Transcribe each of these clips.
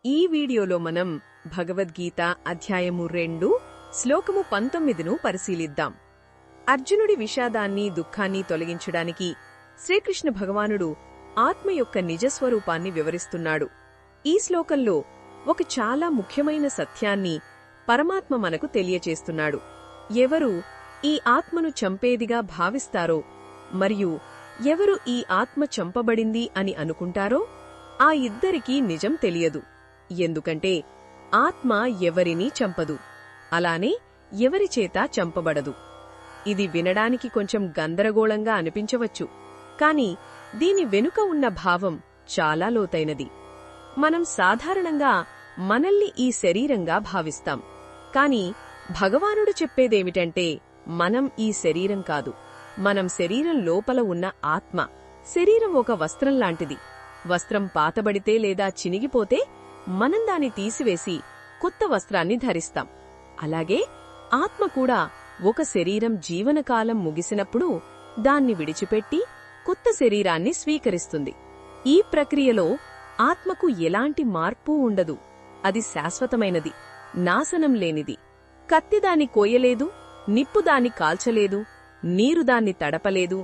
ఈ వీడియోలో మనం భగవద్గీత అధ్యాయము 2 శ్లోకము 19ను పరిశీలిద్దాం. అర్జునుడి విషాదాన్ని దుఃఖాన్ని తొలగించడానికి శ్రీకృష్ణ భగవానుడు ఆత్మ యొక్క నిజస్వరూపాన్ని వివరిస్తున్నాడు. ఈ శ్లోకంలో ఒక చాలా ముఖ్యమైన సత్యాన్ని పరమాత్మ మనకు తెలియచేస్తున్నాడు. ఎవరు ఈ ఆత్మను చంపేదిగా భావిస్తారో మరియు ఎవరు ఈ ఆత్మ చంపబడింది అని అనుకుంటారో ఆ ఇద్దరికీ నిజం తెలియదు. ఎందుకంటే ఆత్మ ఎవరినీ చంపదు, అలానే ఎవరిచేత చంపబడదు. ఇది వినడానికి కొంచెం గందరగోళంగా అనిపించవచ్చు, కాని దీని వెనుక ఉన్న భావం చాలా లోతైనది. మనం సాధారణంగా మనల్ని ఈ శరీరంగా భావిస్తాం, కాని భగవానుడు చెప్పేదేమిటంటే మనం ఈ శరీరం కాదు, మనం శరీరం లోపల ఉన్న ఆత్మ. శరీరం ఒక వస్త్రం లాంటిది. వస్త్రం పాతబడితే లేదా చినిగిపోతే మనం దాన్ని తీసివేసి కొత్త వస్త్రాన్ని ధరిస్తాం. అలాగే ఆత్మ కూడా ఒక శరీరం జీవనకాలం ముగిసినప్పుడు దాన్ని విడిచిపెట్టి కొత్త శరీరాన్ని స్వీకరిస్తుంది. ఈ ప్రక్రియలో ఆత్మకు ఎలాంటి మార్పు ఉండదు. అది శాశ్వతమైనది, నాశనం లేనిది. కత్తి దాన్ని కోయలేదు, నిప్పు దాన్ని కాల్చలేదు, నీరు దాన్ని తడపలేదు,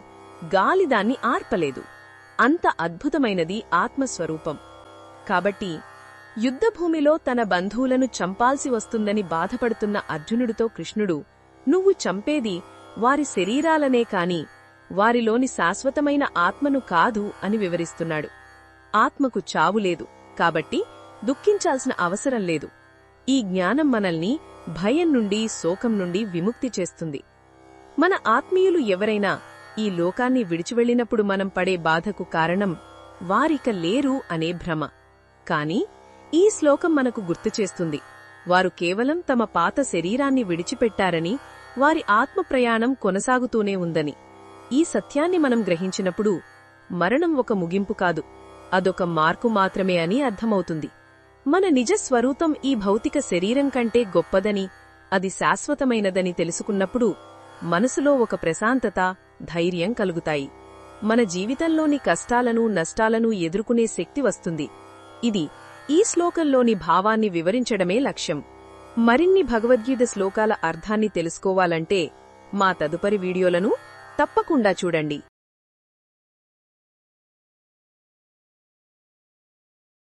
గాలి దాన్ని ఆర్పలేదు. అంత అద్భుతమైనది ఆత్మస్వరూపం. కాబట్టి యుద్ధభూమిలో తన బంధువులను చంపాల్సి వస్తుందని బాధపడుతున్న అర్జునుడితో కృష్ణుడు, నువ్వు చంపేది వారి శరీరాలనే కాని వారిలోని శాశ్వతమైన ఆత్మను కాదు అని వివరిస్తున్నాడు. ఆత్మకు చావులేదు, కాబట్టి దుఃఖించాల్సిన అవసరం లేదు. ఈ జ్ఞానం మనల్ని భయం నుండి, శోకం నుండి విముక్తి చేస్తుంది. మన ఆత్మీయులు ఎవరైనా ఈ లోకాన్ని విడిచివెళ్లినప్పుడు మనం పడే బాధకు కారణం వారిక లేరు అనే భ్రమ. కాని ఈ శ్లోకం మనకు గుర్తుచేస్తుంది, వారు కేవలం తమ పాత శరీరాన్ని విడిచిపెట్టారని, వారి ఆత్మ ప్రయాణం కొనసాగుతూనే ఉందని. ఈ సత్యాన్ని మనం గ్రహించినప్పుడు మరణం ఒక ముగింపు కాదు, అదొక మార్కు మాత్రమే అని అర్థమవుతుంది. మన నిజ స్వరూపం ఈ భౌతిక శరీరం కంటే గొప్పదని, అది శాశ్వతమైనదని తెలుసుకున్నప్పుడు మనసులో ఒక ప్రశాంతత, ధైర్యం కలుగుతాయి. మన జీవితంలోని కష్టాలను, నష్టాలను ఎదుర్కొనే శక్తి వస్తుంది. ఇది ఈ శ్లోకంలోని భావాన్ని వివరించడమే లక్ష్యం. మరిన్ని భగవద్గీత శ్లోకాల అర్థాన్ని తెలుసుకోవాలంటే మా తదుపరి వీడియోలను తప్పకుండా చూడండి.